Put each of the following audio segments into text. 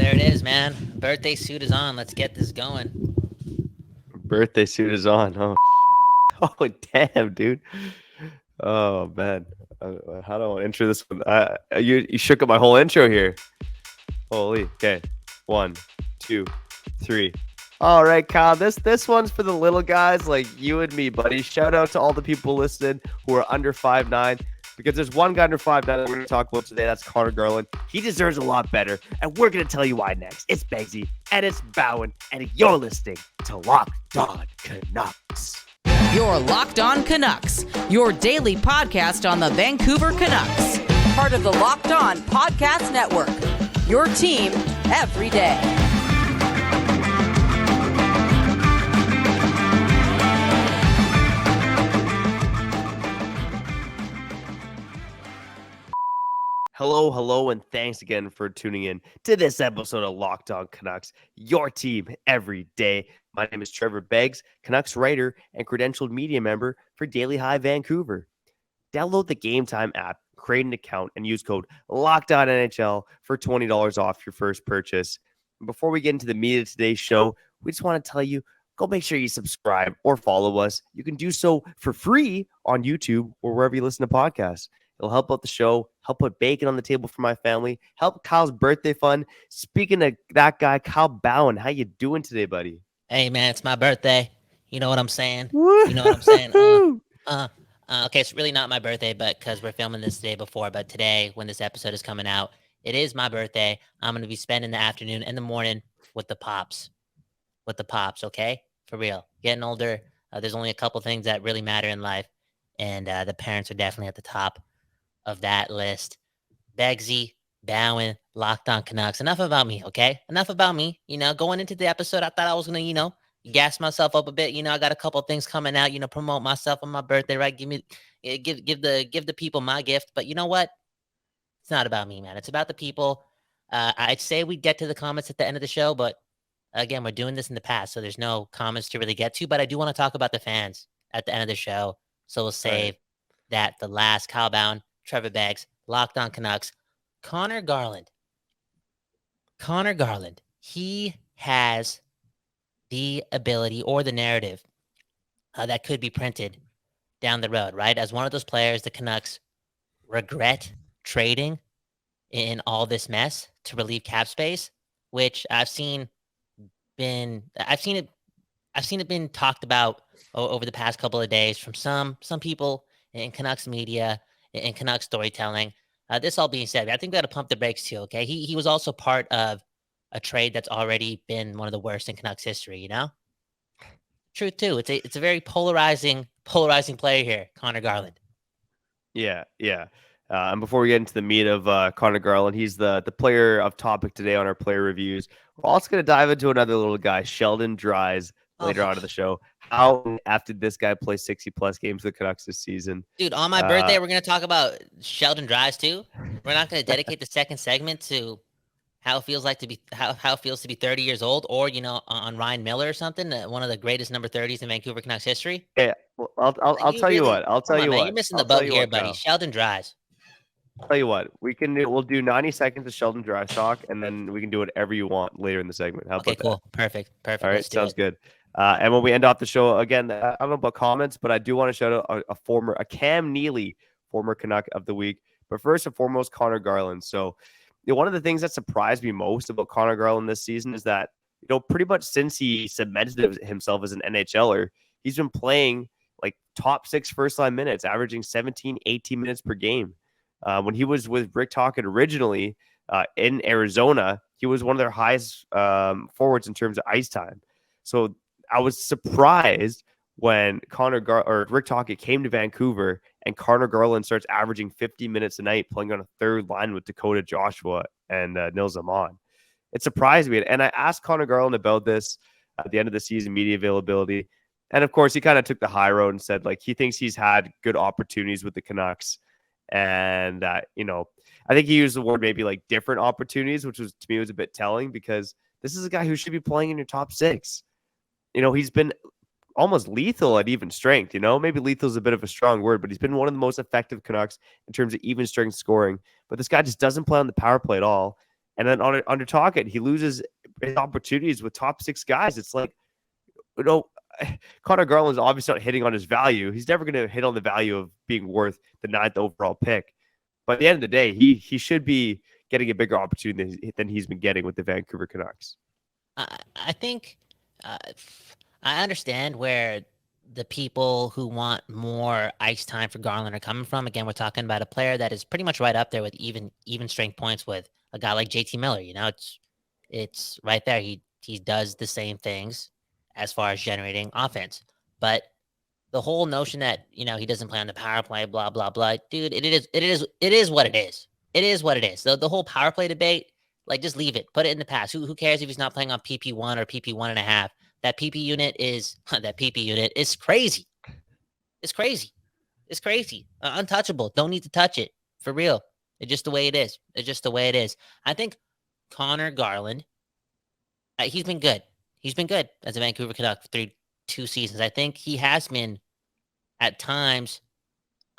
There it is, man. Birthday suit is on. Let's get this going. Birthday suit is on. Oh, oh, damn, dude. Oh man, how do I intro this one? You shook up my whole intro here. Holy. Okay, 1, 2, 3. All right, Kyle. This one's for the little guys like you and me, buddy. Shout out to all the people listening who are under 5'9", because there's one guy under 5'9" that we're going to talk about today. That's Connor Garland. He deserves a lot better, and we're going to tell you why next. It's Begsy, and it's Bowen, and you're listening to Locked On Canucks. You're Locked On Canucks, your daily podcast on the Vancouver Canucks. Part of the Locked On Podcast Network, your team every day. Hello, and thanks again for tuning in to this episode of Locked On Canucks, your team every day. My name is Trevor Beggs, Canucks writer and credentialed media member for Daily High Vancouver. Download the Gametime app, create an account, and use code LOCKEDONNHL for $20 off your first purchase. Before we get into the meat of today's show, we just want to tell you, go make sure you subscribe or follow us. You can do so for free on YouTube or wherever you listen to podcasts. It'll help out the show, help put bacon on the table for my family, help Kyle's birthday fund. Speaking of that guy, Kyle Bowen, how you doing today, buddy? Hey, man, it's my birthday. You know what I'm saying? Woo! You know what I'm saying? Okay, it's really not my birthday, but because we're filming this the day before. But today, when this episode is coming out, it is my birthday. I'm going to be spending the afternoon and the morning with the pops. Okay? For real. Getting older, there's only a couple things that really matter in life, and the parents are definitely at the top of that list. Begsy, Bowen, Locked On Canucks. Enough about me, okay? Enough about me. Going into the episode, I thought I was going to, gas myself up a bit. I got a couple of things coming out, promote myself on my birthday, right? Give the people my gift. But you know what? It's not about me, man. It's about the people. I'd say we get to the comments at the end of the show, but again, we're doing this in the past, so there's no comments to really get to. But I do want to talk about the fans at the end of the show. So we'll save that for last. Kyle Bowen, Trevor Beggs, Locked On Canucks, Connor Garland. He has the ability or the narrative that could be printed down the road, right? As one of those players the Canucks regret trading in all this mess to relieve cap space, which I've seen it been talked about over the past couple of days from some people in Canucks media and Canucks storytelling. This all being said, I think we got to pump the brakes too, okay? He was also part of a trade that's already been one of the worst in Canucks history, Truth too. It's a very polarizing player here, Connor Garland. Yeah. And before we get into the meat of Connor Garland, he's the player of topic today on our player reviews. We're also going to dive into another little guy, Sheldon Dries, later on in the show. How after this guy play 60-plus games for the Canucks this season? Dude, on my birthday, we're going to talk about Sheldon Dries too. We're not going to dedicate the second segment to how it feels to be 30 years old, or on Ryan Miller or something, one of the greatest number 30s in Vancouver Canucks history. Yeah, well, I'll tell you what. I'll tell you what. You're missing the boat here, buddy. Sheldon Dries. I'll tell you what. We'll do 90 seconds of Sheldon Dries talk, and then we can do whatever you want later in the segment. How about cool. that? Perfect. All right, sounds good. And when we end off the show, again, I don't know about comments, but I do want to shout out a Cam Neely, former Canuck of the week. But first and foremost, Connor Garland. So one of the things that surprised me most about Connor Garland this season is that, pretty much since he cemented himself as an NHLer, he's been playing like top 6 first-line minutes, averaging 17, 18 minutes per game. When he was with Rick Tocchet originally in Arizona, he was one of their highest forwards in terms of ice time. So I was surprised when Rick Tocchet came to Vancouver and Connor Garland starts averaging 50 minutes a night playing on a third line with Dakota Joshua and Nils Amon. It surprised me. And I asked Connor Garland about this at the end of the season, media availability. And of course, he kind of took the high road and said, he thinks he's had good opportunities with the Canucks. And, I think he used the word maybe different opportunities, which was, to me, was a bit telling, because this is a guy who should be playing in your top 6. He's been almost lethal at even strength. Maybe lethal is a bit of a strong word, but he's been one of the most effective Canucks in terms of even strength scoring. But this guy just doesn't play on the power play at all. And then under Tocchet, he loses his opportunities with top 6 guys. It's like, you know, Connor Garland's obviously not hitting on his value. He's never going to hit on the value of being worth the 9th overall pick. But at the end of the day, he should be getting a bigger opportunity than he's been getting with the Vancouver Canucks. I think I understand where the people who want more ice time for Garland are coming from. Again, we're talking about a player that is pretty much right up there with even strength points with a guy like JT Miller. You know, it's right there. He does the same things as far as generating offense. But the whole notion that, you know, he doesn't play on the power play, blah, blah, blah. Dude, it is what it is. It is what it is. The whole power play debate, like, just leave it. Put it in the past. Who cares if he's not playing on PP1 or PP1.5? That PP unit is crazy. It's crazy. It's crazy. Untouchable. Don't need to touch it. For real. It's just the way it is. It's just the way it is. I think Connor Garland, he's been good. He's been good as a Vancouver Canuck through 2 seasons. I think he has been at times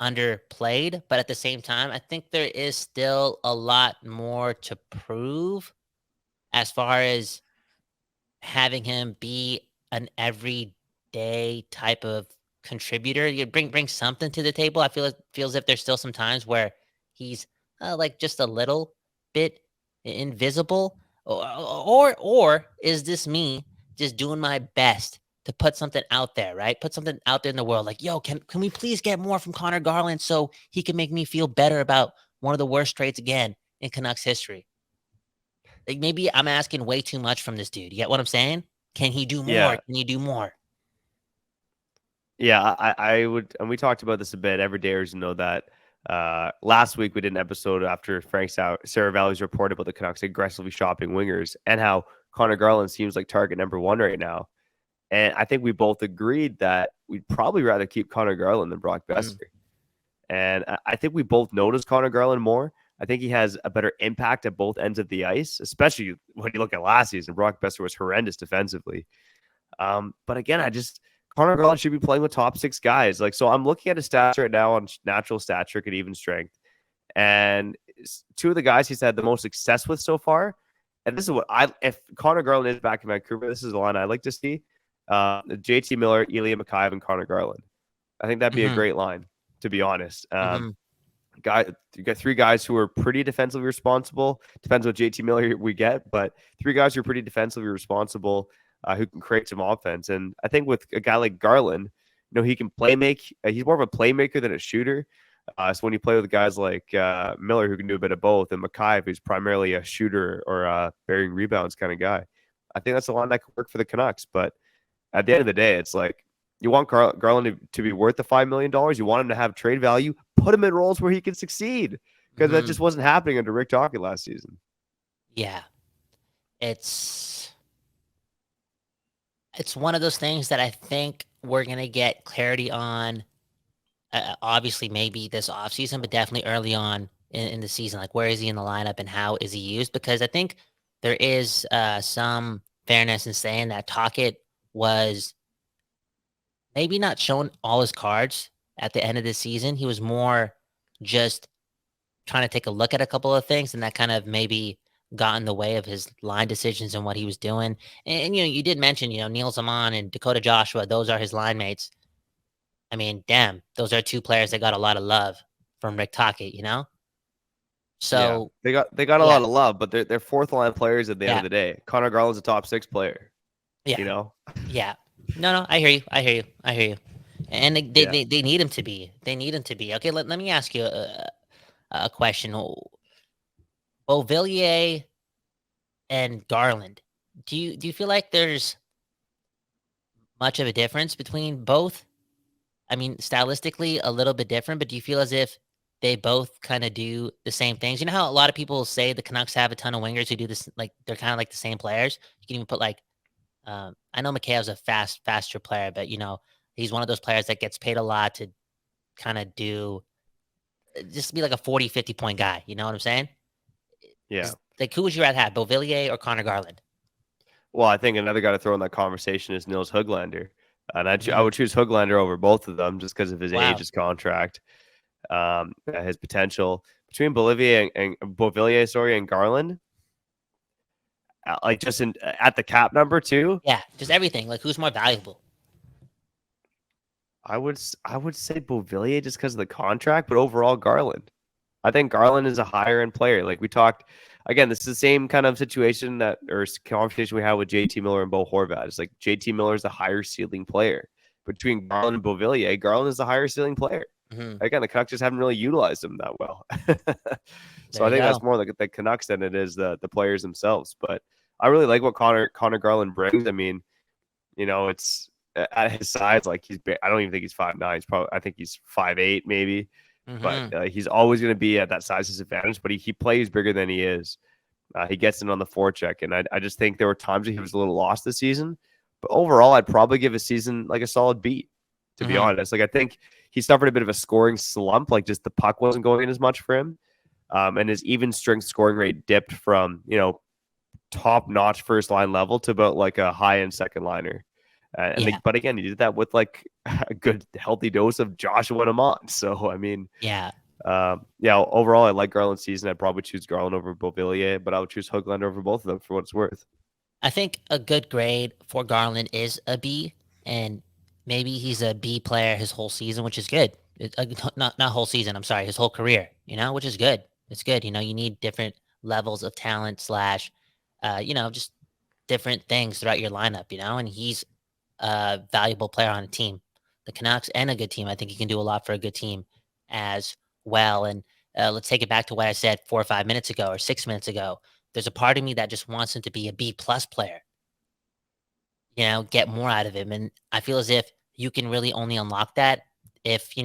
underplayed, but at the same time, I think there is still a lot more to prove as far as having him be an everyday type of contributor. You bring something to the table. I feel as if there's still some times where he's like just a little bit invisible, or is this me just doing my best to put something out there, right? Put something out there in the world, like, yo, can we please get more from Connor Garland so he can make me feel better about one of the worst trades again in Canucks history? Like, maybe I'm asking way too much from this dude. You get what I'm saying? Can he do more? Yeah. Can he do more? Yeah, I would, and we talked about this a bit. Every dayers know that last week we did an episode after Frank Saravalli's report about the Canucks aggressively shopping wingers and how Connor Garland seems like target number 1 right now. And I think we both agreed that we'd probably rather keep Connor Garland than Brock Boeser. And I think we both noticed Connor Garland more. I think he has a better impact at both ends of the ice, especially when you look at last season. Brock Boeser was horrendous defensively. But again, Connor Garland should be playing with top 6 guys. Like, so I'm looking at his stats right now on natural stat trick at even strength. And 2 of the guys he's had the most success with so far. And this is what if Connor Garland is back in Vancouver, this is the line I like to see. JT Miller, Ilya Mikheyev, and Connor Garland. I think that'd be a great line, to be honest. You got 3 guys who are pretty defensively responsible. Depends what JT Miller we get, but 3 guys who are pretty defensively responsible, who can create some offense. And I think with a guy like Garland, you know, he can play make. He's more of a playmaker than a shooter. So when you play with guys like Miller, who can do a bit of both, and Mikheyev, who's primarily a shooter or bearing rebounds kind of guy, I think that's a line that could work for the Canucks. But at the end of the day, it's like, you want Garland to be worth the $5 million. You want him to have trade value. Put him in roles where he can succeed, because that just wasn't happening under Rick Tocchet last season. Yeah, it's one of those things that I think we're gonna get clarity on. Obviously, maybe this offseason, but definitely early on in the season. Like, where is he in the lineup and how is he used? Because I think there is some fairness in saying that Tocchet was maybe not showing all his cards at the end of the season. He was more just trying to take a look at a couple of things, and that kind of maybe got in the way of his line decisions and what he was doing. And you know, you did mention, you know, Neil Zaman and Dakota Joshua, those are his line mates. I mean, damn, those are 2 players that got a lot of love from Rick Tocchet, you know? So yeah, they got a lot of love, but they're 4th line players at the end of the day. Connor Garland's a top 6 player. Yeah. You know? Yeah. No, I hear you. And they need him to be. They need him to be. Okay, let me ask you a question. Beauvillier and Garland. Do you feel like there's much of a difference between both? I mean, stylistically a little bit different, but do you feel as if they both kind of do the same things? You know how a lot of people say the Canucks have a ton of wingers who do this, like they're kind of like the same players. You can even put like, I know Mikheyev's a faster player, but you know, he's one of those players that gets paid a lot to kind of just be like a 40, 50 point guy. You know what I'm saying? Yeah. Like, who would you rather have, Beauvillier or Connor Garland? Well, I think another guy to throw in that conversation is Nils Höglander. And I would choose Höglander over both of them just because of his age, his contract, his potential. Between Beauvillier and Garland, like just at the cap number too. Yeah, just everything. Like, who's more valuable? I would say Beauvillier just because of the contract, but overall Garland. I think Garland is a higher end player. Like we talked again, this is the same kind of situation or conversation we had with JT Miller and Bo Horvat. It's like JT Miller is the higher ceiling player. Between Garland and Beauvillier, Garland is the higher ceiling player. Mm-hmm. Again, the Canucks just haven't really utilized him that well. So I think that's more like the Canucks than it is the players themselves. But I really like what Connor Garland brings. I mean, it's at his size, like I don't even think he's 5'9". I think he's 5'8", maybe. Mm-hmm. But he's always going to be at that size disadvantage. But he plays bigger than he is. He gets in on the forecheck, and I just think there were times that he was a little lost this season. But overall, I'd probably give his season like a solid B. To be honest, like I think he suffered a bit of a scoring slump. Like just the puck wasn't going in as much for him, and his even strength scoring rate dipped from top notch first line level to about like a high end second liner. But again, he did that with like a good healthy dose of Joshua Amon. So I mean, overall, I like Garland's season. I'd probably choose Garland over Beauvillier, but I would choose Höglander over both of them for what it's worth. I think a good grade for Garland is a B, and maybe he's a B player his whole season, which is good. Not whole season. I'm sorry, his whole career. Which is good. It's good. You need different levels of talent / just different things throughout your lineup. And he's a valuable player on a team, the Canucks, and a good team. I think he can do a lot for a good team as well. And let's take it back to what I said 4 or 5 minutes ago or 6 minutes ago. There's a part of me that just wants him to be a B+ player. Get more out of him. And I feel as if you can really only unlock that if, you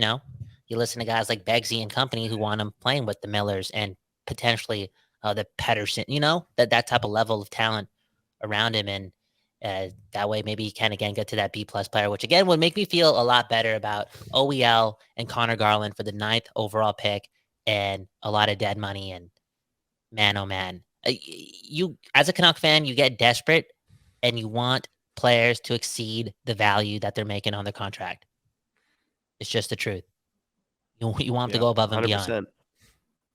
listen to guys like Beggsy and company who want him playing with the Millers and potentially the Pettersson, that type of level of talent around him. And that way maybe he can, again, get to that B+ player, which, again, would make me feel a lot better about OEL and Connor Garland for the 9th overall pick and a lot of dead money. And man, oh man, you as a Canuck fan, you get desperate and you want players to exceed the value that they're making on their contract. It's just the truth. You want them to go above and 100%. beyond.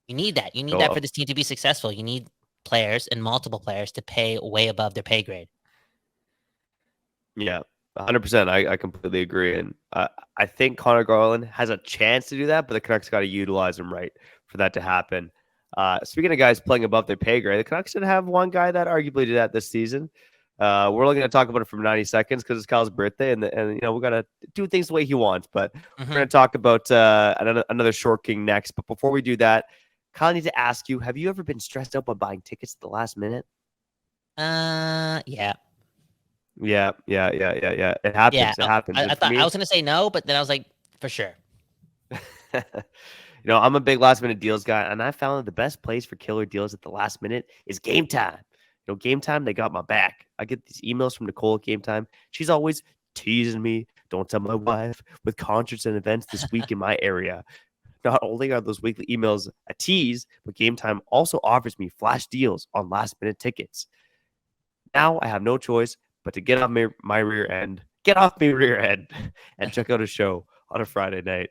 You need that. You need that for this team to be successful. You need players and multiple players to pay way above their pay grade. Yeah, 100%. I completely agree. And I think Connor Garland has a chance to do that, but the Canucks got to utilize him right for that to happen. Speaking of guys playing above their pay grade, the Canucks did have one guy that arguably did that this season. We're only going to talk about it for 90 seconds because it's Kyle's birthday, and we got to do things the way he wants. But we're going to talk about another short king next. But before we do that, Kyle, I need to ask you: have you ever been stressed out by buying tickets at the last minute? Yeah. Yeah. It happens. Yeah. It happens. I thought I was going to say no, but then I was like, for sure. I'm a big last minute deals guy, and I found that the best place for killer deals at the last minute is Gametime. Gametime, they got my back. I get these emails from Nicole at Gametime. She's always teasing me. Don't tell my wife with concerts and events this week in my area. Not only are those weekly emails a tease, but Gametime also offers me flash deals on last minute tickets. Now I have no choice but to get off my rear end, and check out a show on a Friday night.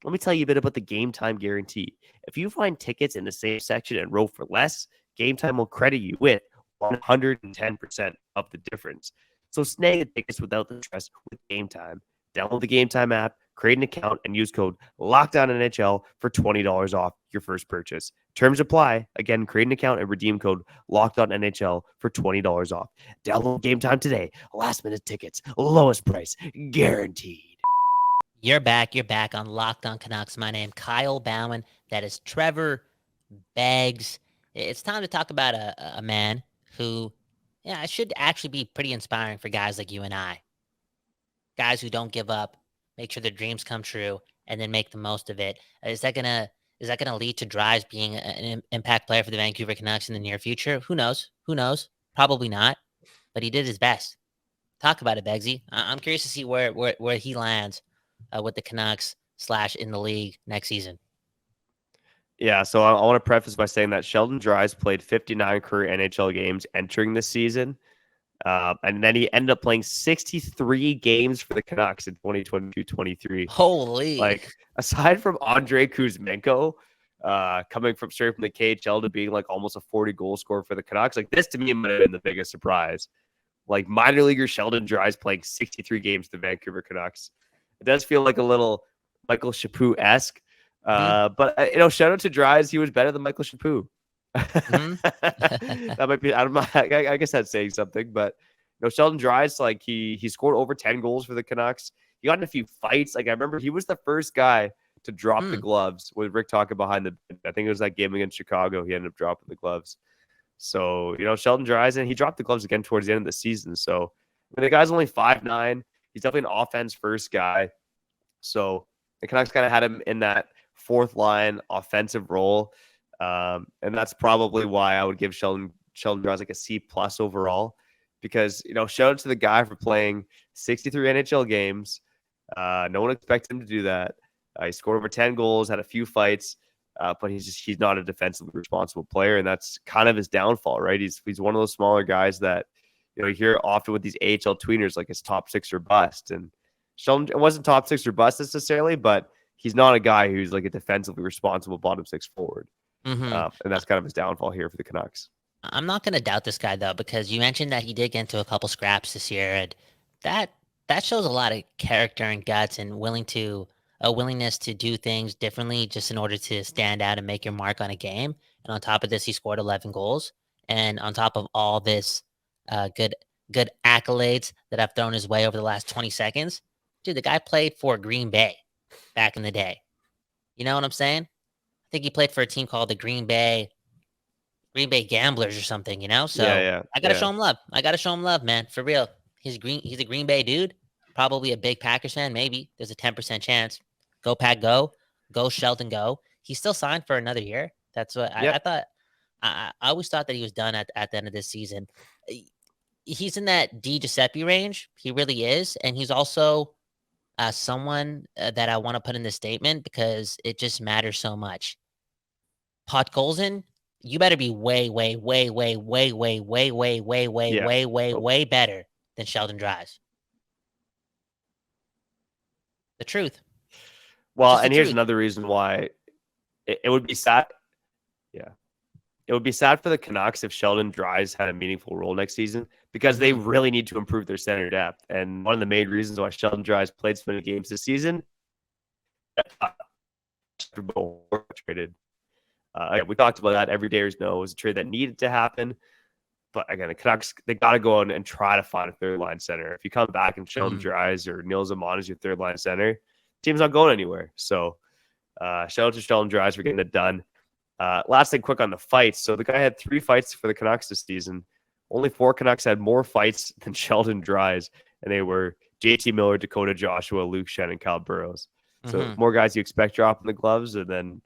Let me tell you a bit about the Gametime guarantee. If you find tickets in the same section and row for less, Gametime will credit you with 110% of the difference. So snag the tickets without the stress with Gametime. Download the Gametime app, create an account, and use code LOCKDOWNNHL for $20 off your first purchase. Terms apply. Again, create an account and redeem code LOCKDOWNNHL for $20 off. Download Gametime today. Last minute tickets, lowest price, guaranteed. You're back on Locked On Canucks. My name, Kyle Bauman. That is Trevor Beggs. It's time to talk about a man who, should actually be pretty inspiring for guys like you and I. Guys who don't give up, make sure their dreams come true, and then make the most of it. Is that gonna lead to Dries being an impact player for the Vancouver Canucks in the near future? Who knows? Probably not. But he did his best. Talk about it, Beggsy. I'm curious to see where he lands with the Canucks / in the league next season. Yeah, so I want to preface by saying that Sheldon Dries played 59 career NHL games entering this season. And then he ended up playing 63 games for the Canucks in 2022-23. Holy. Like, aside from Andrei Kuzmenko, coming from straight from the KHL to being like almost a 40 goal scorer for the Canucks. Like this to me might have been the biggest surprise. Like minor leaguer Sheldon Dries playing 63 games for the Vancouver Canucks. It does feel like a little Michael Chaput-esque. But shout out to Dries. He was better than Michael Chaput. That might be, I guess that's saying something, but Sheldon Dries, like he scored over 10 goals for the Canucks. He got in a few fights. Like I remember he was the first guy to drop the gloves with Rick talking behind the bench. I think it was that game against Chicago. He ended up dropping the gloves. So, Sheldon Dries, and he dropped the gloves again towards the end of the season. So, the guy's only 5'9". He's definitely an offense first guy. So, the Canucks kind of had him in that fourth line offensive role. And that's probably why I would give Sheldon Dries like a C+ overall. Because, shout out to the guy for playing 63 NHL games. No one expected him to do that. He scored over 10 goals, had a few fights, but he's not a defensively responsible player, and that's kind of his downfall, right? He's one of those smaller guys that you hear often with these AHL tweeners, like it's top 6 or bust. And Sheldon, it wasn't top 6 or bust necessarily, but he's not a guy who's like a defensively responsible bottom 6 forward, and that's kind of his downfall here for the Canucks. I'm not going to doubt this guy though, because you mentioned that he did get into a couple scraps this year, and that shows a lot of character and guts and willingness to do things differently just in order to stand out and make your mark on a game. And on top of this, he scored 11 goals. And on top of all this good accolades that I've thrown his way over the last 20 seconds, dude, the guy played for Green Bay back in the day. You know what I'm saying? I think he played for a team called the Green Bay Gamblers or something, So I got to show him love. I got to show him love, man. For real. He's a Green Bay dude. Probably a big Packers fan. Maybe there's a 10% chance. Go Pack, go Sheldon, go. He's still signed for another year. That's what I thought. I always thought that he was done at the end of this season. He's in that Di Giuseppe range. He really is. And he's also someone that I want to put in this statement because it just matters so much. Podkolzin, you better be way better than Sheldon Dries. The truth. Well, and here's another reason why it would be sad. Yeah. It would be sad for the Canucks if Sheldon Dries had a meaningful role next season because they really need to improve their center depth. And one of the main reasons why Sheldon Dries played so many games this season, traded. We talked about that. Every Dayers know it was a trade that needed to happen. But again, the Canucks, they got to go out and try to find a third line center. If you come back and Sheldon Dries or Neil Zaman is your third line center, team's not going anywhere. So shout out to Sheldon Dries for getting it done. Last thing quick on the fights. So the guy had 3 fights for the Canucks this season. Only 4 Canucks had more fights than Sheldon Dries, and they were JT Miller, Dakota Joshua, Luke Shen, and Kyle Burrows. So more guys you expect dropping the gloves, and then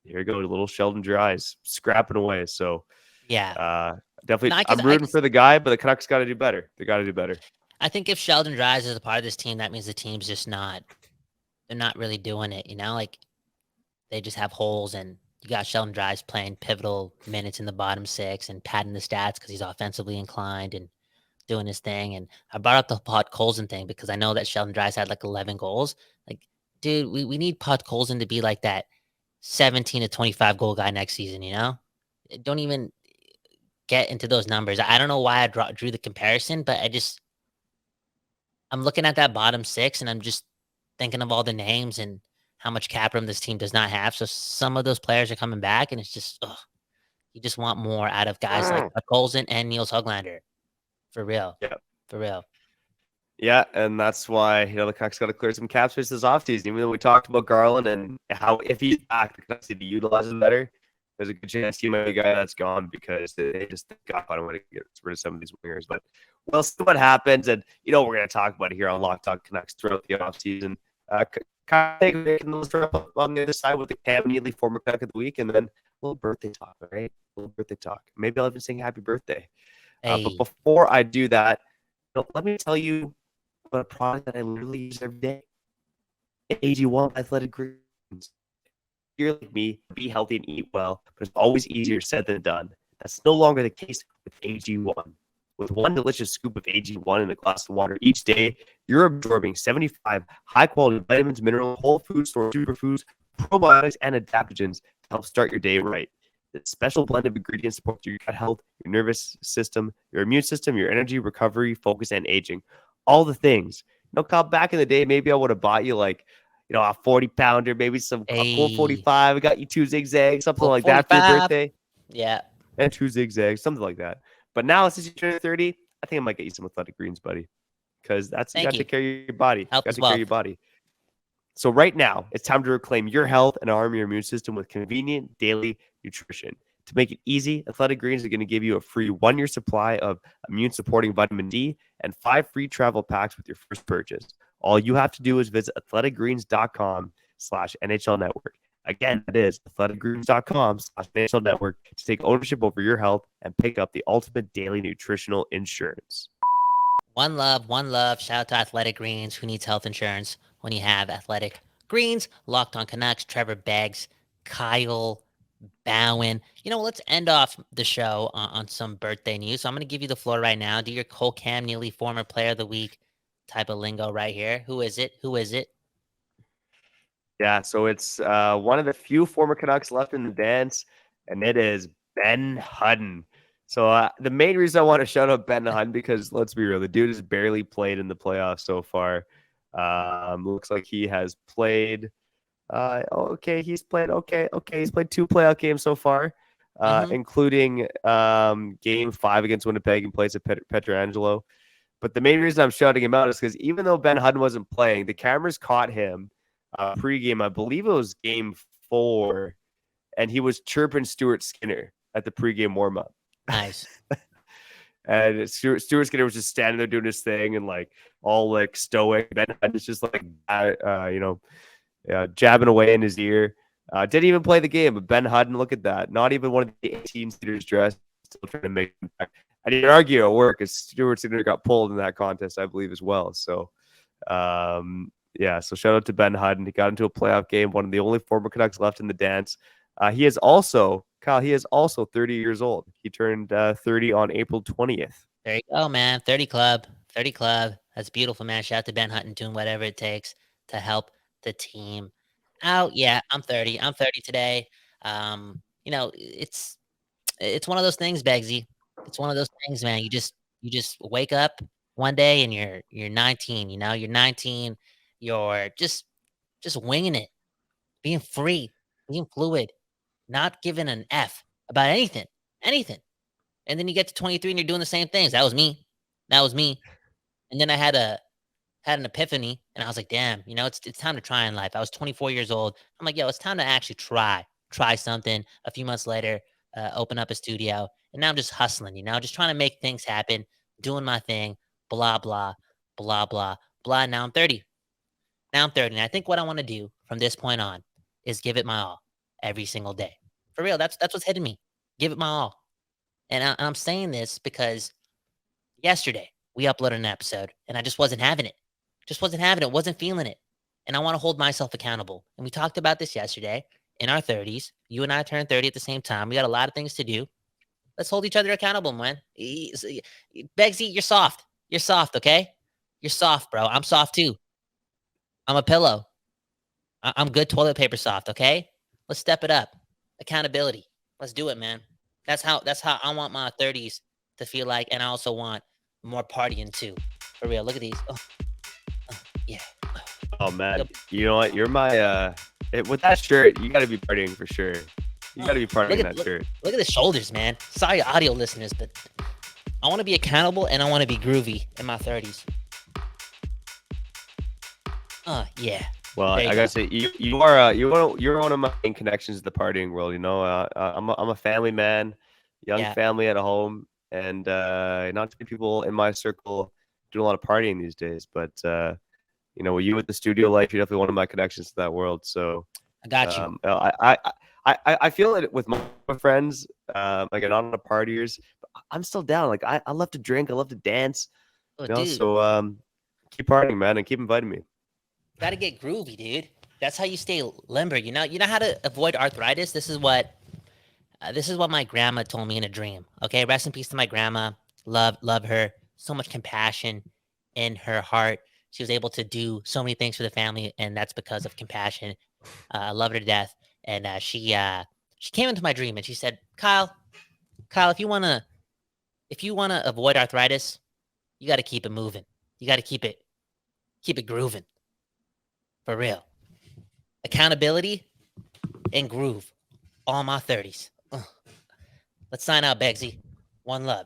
here you go, little Sheldon Dries scrapping away. So definitely, I'm rooting for the guy, but the Canucks got to do better. They got to do better. I think if Sheldon Dries is a part of this team, that means the team's just they're not really doing it, Like they just have holes, and you got Sheldon Dries playing pivotal minutes in the bottom 6 and padding the stats because he's offensively inclined and doing his thing. And I brought up the Podkolzin thing because I know that Sheldon Dries had like 11 goals. Like, dude, we need Podkolzin to be like that 17 to 25 goal guy next season, Don't even get into those numbers. I don't know why I drew the comparison, but I'm looking at that bottom 6 and I'm just thinking of all the names and how much cap room this team does not have. So some of those players are coming back, and it's just, you just want more out of guys like Colson and Niels Höglander. For real. Yeah. For real. Yeah, and that's why, the Canucks got to clear some cap space this offseason. Even though we talked about Garland and how if he's back, the Canucks need to utilize him better, there's a good chance he might be a guy that's gone because they just got to find a way to get rid of some of these wingers. But we'll see what happens. And, we're going to talk about it here on Lock Talk Canucks throughout the offseason. Kind of making those on the other side with the Cam Neely former Canuck of the week, and then a little birthday talk, all right? A little birthday talk. Maybe I'll even sing happy birthday. But before I do that, let me tell you about a product that I literally use every day. AG1 Athletic Greens. You're like me, be healthy and eat well, but it's always easier said than done. That's no longer the case with AG1. With one delicious scoop of AG1 in a glass of water each day, you're absorbing 75 high-quality vitamins, minerals, whole food source superfoods, probiotics, and adaptogens to help start your day right. This special blend of ingredients supports your gut health, your nervous system, your immune system, your energy, recovery, focus, and aging. All the things. Kyle, back in the day, maybe I would have bought you like, a 40 pounder, maybe a cool 45. I got you 2 zigzags, something like that for your 45. birthday. Yeah. And 2 zigzags, something like that. But now, since you turned 30, I think I might get you some Athletic Greens, buddy. Because you got to take care of your body. Health You got is to take care of wealth. your body. So right now, it's time to reclaim your health and arm your immune system with convenient daily nutrition. To make it easy, Athletic Greens are going to give you a free 1-year supply of immune-supporting vitamin D and 5 free travel packs with your first purchase. All you have to do is visit athleticgreens.com/NHL Network. Again, that is athleticgreens.com/NHL Network to take ownership over your health and pick up the ultimate daily nutritional insurance. One love, one love. Shout out to Athletic Greens. Who needs health insurance when you have Athletic Greens? Locked on Canucks, Trevor Beggs, Kyle Bowen. Let's end off the show on some birthday news. So I'm going to give you the floor right now. Do your Cole Cam Neely former player of the week type of lingo right here. Who is it? Who is it? Yeah, so it's one of the few former Canucks left in the dance, and it is Ben Hutton. So the main reason I want to shout out Ben Hutton, because let's be real, the dude has barely played in the playoffs so far. Looks like he has played. He's played 2 playoff games so far, including Game 5 against Winnipeg in place of Pietrangelo. But the main reason I'm shouting him out is because even though Ben Hutton wasn't playing, the cameras caught him pregame. I believe it was Game 4, and he was chirping Stuart Skinner at the pregame warmup. Nice. And Stuart Skinner was just standing there doing his thing and all stoic. Ben Hutton is just jabbing away in his ear. Didn't even play the game, but Ben Hutton, look at that. Not even one of the 18 seaters dressed, still trying to make an impact. I didn't argue at work as Stuart Skinner got pulled in that contest, I believe, as well. So, so shout out to Ben Hutton. He got into a playoff game, one of the only former Canucks left in the dance. He is also 30 years old. He turned 30 on April 20th. There you go, man. 30 club. 30 club. That's beautiful, man. Shout out to Ben Hutton doing whatever it takes to help the team out. Yeah, I'm 30. I'm 30 today. It's one of those things, Beggsy. It's one of those things, man. You just wake up one day and you're 19, you're 19, you're just winging it, being free, being fluid, not giving an F about anything. And then you get to 23 and you're doing the same things. That was me. And then I had an epiphany and I was like, damn, it's time to try in life. I was 24 years old. I'm like, yo, it's time to actually try something. A few months later, open up a studio, and now I'm just hustling, just trying to make things happen, doing my thing, blah, blah, blah, blah, blah. Now I'm 30. And I think what I want to do from this point on is give it my all every single day. For real, that's what's hitting me. Give it my all. And I'm saying this because yesterday we uploaded an episode and I just wasn't having it. Wasn't feeling it. And I want to hold myself accountable. And we talked about this yesterday. In our 30s, you and I turned 30 at the same time. We got a lot of things to do. Let's hold each other accountable, man. Beggsy, you're soft. You're soft, okay? You're soft, bro. I'm soft too. I'm a pillow. I'm good toilet paper soft, okay? Let's step it up. Accountability. Let's do it, man. That's how I want my 30s to feel like, and I also want more partying too. For real. Look at these. Yeah. Oh man, you know what? You're my with that shirt. You got to be partying for sure. You got to be partying in that shirt. Look at the shoulders, man. Sorry, audio listeners, but I want to be accountable and I want to be groovy in my 30s. Yeah. Well, I gotta say, you're one of my main connections to the partying world. I'm a family man, young family at home, and not too many people in my circle do a lot of partying these days. But you with the studio life, you're definitely one of my connections to that world. So I got you. I feel it with my friends. Not on the partiers, but I'm still down. I love to drink, I love to dance. Dude. So keep partying, man, and keep inviting me. Gotta get groovy, dude. That's how you stay limber. You know how to avoid arthritis. This is what my grandma told me in a dream. Okay, rest in peace to my grandma. Love her. So much compassion in her heart. She was able to do so many things for the family, and that's because of compassion. I love her to death. And she She came into my dream and she said, Kyle, if you wanna avoid arthritis, you got to keep it moving. You got to keep it grooving. For real. Accountability and groove. All my 30s. Ugh. Let's sign out, Begsy. One love.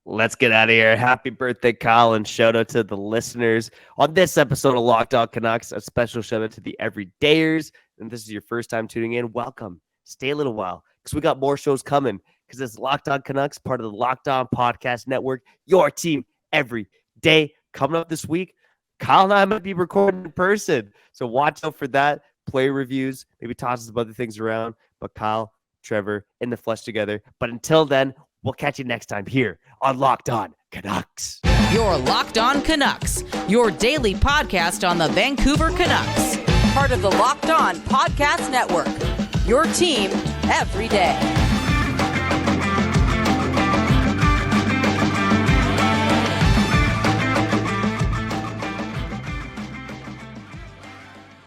Let's get out of here. Happy birthday, Kyle, and shout out to the listeners on this episode of Locked On Canucks. A special shout out to the everydayers. And this is your first time tuning in. Welcome. Stay a little while because we got more shows coming because it's Locked On Canucks, part of the Locked On Podcast Network, your team every day. Coming up this week, Kyle and I might be recording in person. So watch out for that. Play reviews, maybe toss some other things around. But Kyle, Trevor, in the flesh together. But until then, we'll catch you next time here on Locked On Canucks. Your Locked On Canucks, your daily podcast on the Vancouver Canucks. Part of the Locked On Podcast Network, your team every day.